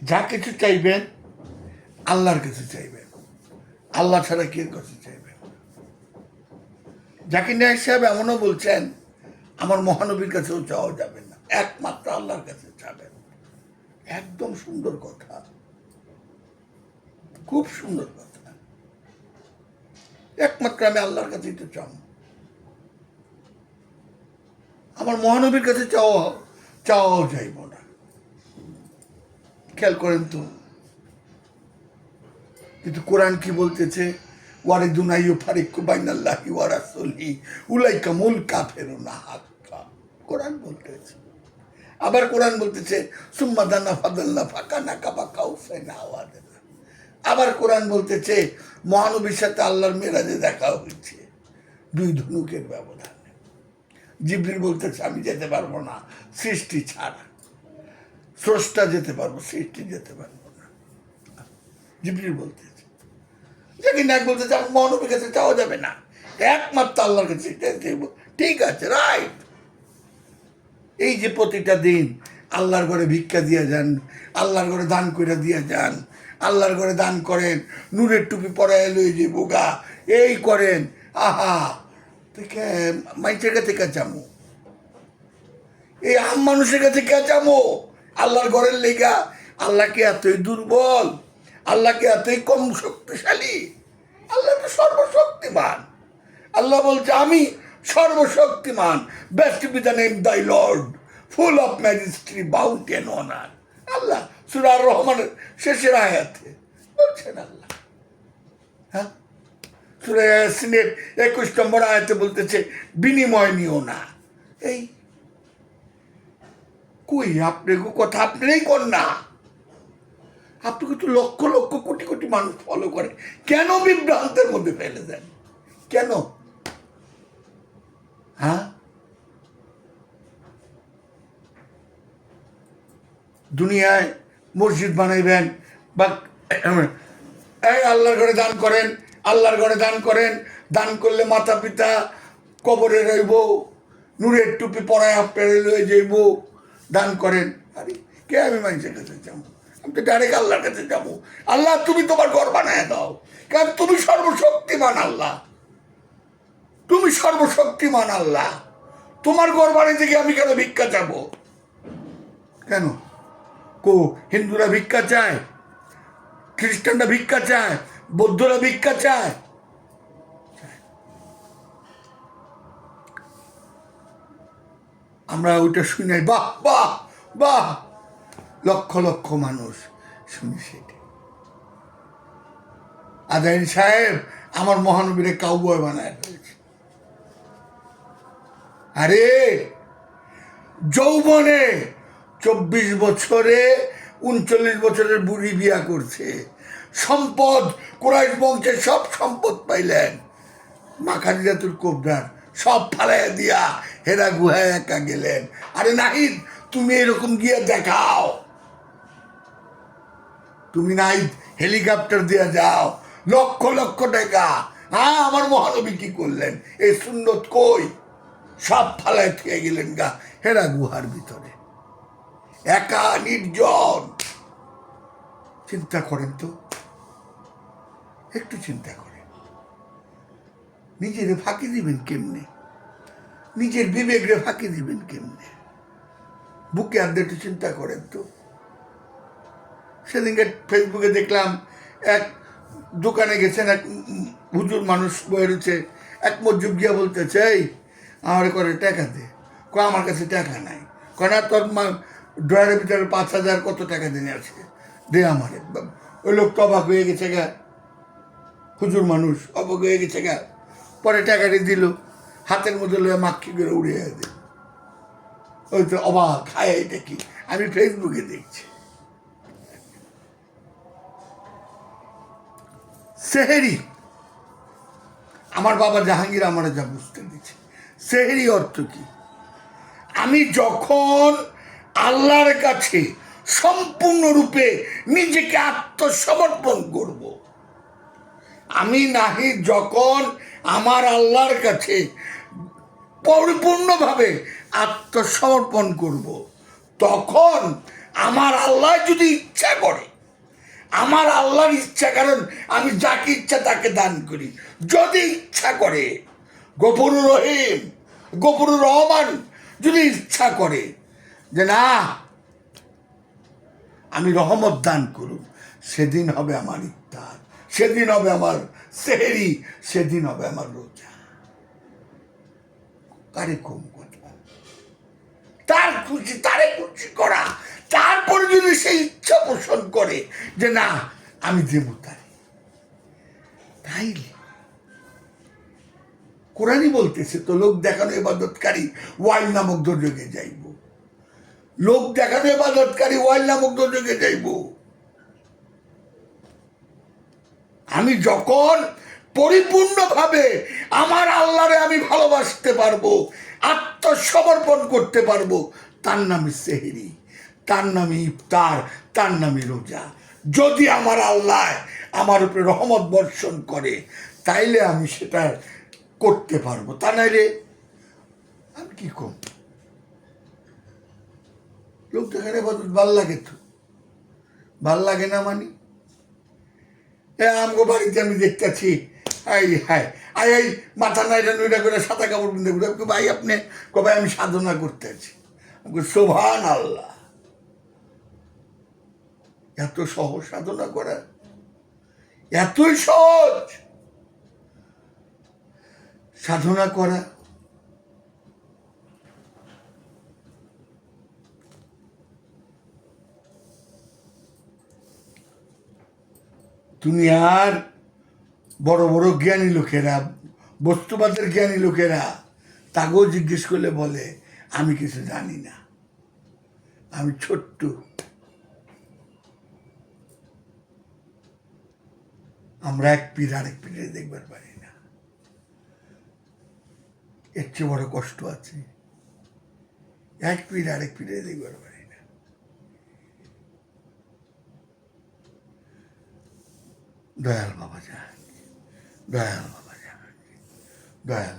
যা কিছু চাইবেন আল্লাহর কাছে চাইবেন, আল্লাহ ছাড়া কে কাছে চাইবেন। জাকির নায়েক সাহেব এমনও বলছেন, আমার মহানবীর কাছেও চাওয়া যাবে না, একমাত্র আল্লাহর কাছে চাবেন। একদম সুন্দর কথা, খুব সুন্দর কথা। একমাত্র আমি আল্লাহর কাছেই তো চাও, আমার মহানবীর কাছে চাওয়াও চাইব না। খেয়াল করেন তো, কিন্তু কোরআন কি বলতেছে? ওয়ারিদুনাইয়ু ফারিকু বাইনাল্লাহি ওয়া রাসূলিহি উলাইকা মুল কাফিরুনা হাক্কা। কোরআন বলতেছে। আবার কোরআন বলতেছে সুম্মা দানা ফাদাল্লা ফাকানা কাবা কাউসাইনা আওয়াদানা। আবার কোরআন বলতেছে মহানবীর সাথে আল্লাহর মেরাজে দেখা হয়েছে 2 ধনুকের ব্যবধানে। জিবরিল বলতেছে আমি যেতে পারবো না সৃষ্টি ছাড়া, স্রষ্টা যেতে পারবো, সৃষ্টি যেতে পারবো না। জিবরিল বলতেছে। জাকির নায়েক বলতেছে আমার মহানবীর কাছে চাওয়া যাবে না, একমাত্র আল্লাহর কাছে চাইব। ঠিক আছে, রাইট। এই যে প্রতিটা দিন আল্লাহর ঘরে ভিক্ষা দিয়ে যান, আল্লাহর ঘরে দান করে দিয়ে যান, আল্লাহর ঘরে দান করেন, নূরের টুপি পরায় লই যে বোগা এই করেন, আহা থেকে মাইচের কাছে কেঁচামো, এই আম মানুষের কাছে কেঁচামো আল্লাহর ঘরের লেগা। আল্লাহকে এতই দুর্বল, আল্লাহকে এতই কম শক্তিশালী? আল্লাহ তো সর্বশক্তিমান। আল্লাহ বলছে আমি সর্বশক্তিমান, best be the name thy lord, full of majesty, bounty and honour. Allah সূরা আর রহমানের শেষের আয়াতে বলছেন আল্লাহ। হ্যাঁ, সূরা ইয়াসিনের 21 নম্বর আয়াতে বলতেছে বিনিময় নিও না। এই কই আপনার কথা আপনারই কর না, আপনাকে তো লক্ষ লক্ষ কোটি কোটি মানুষ ফলো করে, কেন বিভ্রান্তের মধ্যে ফেলে দেন? কেন? হ্যাঁ, দুনিয়ায় মসজিদ বানাইবেন বা এই আল্লাহর ঘরে দান করেন, আল্লাহর ঘরে দান করেন, দান করলে মাতা পিতা কবরে রইব, নূরের টুপি পরায় আপনার লয়ে যাইব, দান করেন। আরে কে আমি মানুষের কাছে যাবো? আমি তো ডাইরেক্ট আল্লাহর কাছে যাবো। আল্লাহ তুমি তোমার ঘর বানায় দাও, কারণ তুমি সর্বশক্তিমান আল্লাহ, তুমি সর্বশক্তিমান আল্লাহ। তোমার ঘর বানাইতে গিয়ে আমি কেন ভিক্ষা চাবো? কেন? হিন্দুরা ভিক্ষা চায়, খ্রিস্টানরা ভিক্ষা চায়, বৌদ্ধরা ভিক্ষা চায়। আমরা ওইটা শুনে বাহ বাহ বাহ, লক্ষ লক্ষ মানুষ শুনি সেটা। আজাইন সাহেব আমার মহানবীরে কাউবয় বানায় ফেলেছে। আরে যৌবনে 24 বছরে 39 বছরের বুড়ি বিয়া করছে, সম্পদ কুরাইশ বংশের সব সম্পদ পাইলেন, মা খাদিজাতুল কুবরার সব ফালাইয়া দিয়া হেরা গুহায় একা গেলেন। আরে নাহিদ তুমি এরকম গিয়ে দেখাও, তুমি নাহিদ হেলিকপ্টার দিয়ে যাও, লক্ষ লক্ষ টাকা। হ্যাঁ, আমার মহানবী কি করলেন? এই সুন্নত কই? সব ফালায় থেকে গেলেন গা হেরা গুহার ভিতরে, একা নির্জন। চিন্তা করেন তো, একটু চিন্তা করেন, নিজের ফাঁকি দিবেন কেমনে? নিজের বিবেকরে ফাঁকি দিবেন কেমনে? বুকে আনতে একটু চিন্তা করেন তো। সেদিনকে ফেসবুকে দেখলাম এক দোকানে গেছেন, এক হুজুর মানুষ বয়ে রয়েছে, এক মসজিদ গিয়া বলতেছে এই আমার করে টাকা দে। আমার কাছে টাকা নাই। না তোর ড্রয়ারের ভিতরে 5,000 কত টাকা দিনে আছে, দে আমার। ওই লোক তো অবাক হয়ে গেছে গা, হুজুর মানুষ অবাক হয়ে গেছে গা। পরে টাকাটি দিল, হাতের মধ্যে লয়ে মাক্ষি করে উড়িয়ে দিল। ওই তো অবাক, হায় এটা কি? আমি ফেসবুকে দেখছি। সেহেরি, আমার বাবা জাহাঙ্গীর আমার যা বুঝতে দিচ্ছে, সেহেরি অর্থ কি? আমি যখন আল্লাহর কাছে সম্পূর্ণরূপে নিজেকে আত্মসমর্পণ করব, আমি নাহি যখন আমার আল্লাহর কাছে পরিপূর্ণভাবে আত্মসমর্পণ করব, তখন আমার আল্লাহ যদি ইচ্ছা করে, আমার আল্লাহর ইচ্ছা, কারণ আমি যাকে ইচ্ছা তাকে দান করি, যদি ইচ্ছা করে গফুরুর রহিম, গফুরুর রহমান যদি ইচ্ছা করে যে না আমি রহমত দান করুন, সেদিন হবে আমার ইফতার, সেদিন হবে আমার সেহরি, সেদিন হবে আমার রোজা। কারে কম কথা, তার খুশি তারে খুশি করা। তারপরে যদি সে ইচ্ছা পোষণ করে যে না আমি দেব তাইলে কোরআনই বলতেছে তো, লোক দেখানো ইবাদতকারী ওয়াইল নামক দুর্যোগে যাইব, লোক দেখানো ইবাদতকারী ওয়াইল নামক দুর্যোগে যাইব। আমি যখন পরিপূর্ণভাবে আমার আল্লাহরে আমি ভালোবাসতে পারবো, আত্মসমর্পণ করতে পারবো, তার নামে সেহরি, তার নামে ইফতার, তার নামে রোজা। যদি আমার আল্লাহ আমার উপরে রহমত বর্ষণ করে তাইলে আমি সেটা করতে পারবো, তা নাইলে আমি কি করব? লোক দেখানে ভাল লাগে তো, ভাল লাগে না মানে আমগো বাড়িতে আমি দেখতেছি এই মাথা নাইটা নইটা করে সাদা কাপড় পিনতে ঘুরে, ভাই আপনি কবে আমি সাধনা করতে আছি, সোভান আল্লাহ। এত সহজ সাধনা করা, এতই সহজ সাধনা করা। দুনিয়ার বড় বড় জ্ঞানী লোকেরা, বস্তুবাদের জ্ঞানী লোকেরা, তাকেও জিজ্ঞেস করলে বলে আমি কিছু জানি না, আমি ছোট্ট। আমরা এক পীর আরেক পীরে দেখবার পারি না, এর চেয়ে বড় কষ্ট আছে। এক পীর আরেক পীরে দেখবার পারি না। দয়াল বাবা জাহাঙ্গীর, দয়াল বাবা জাহাঙ্গীর, দয়াল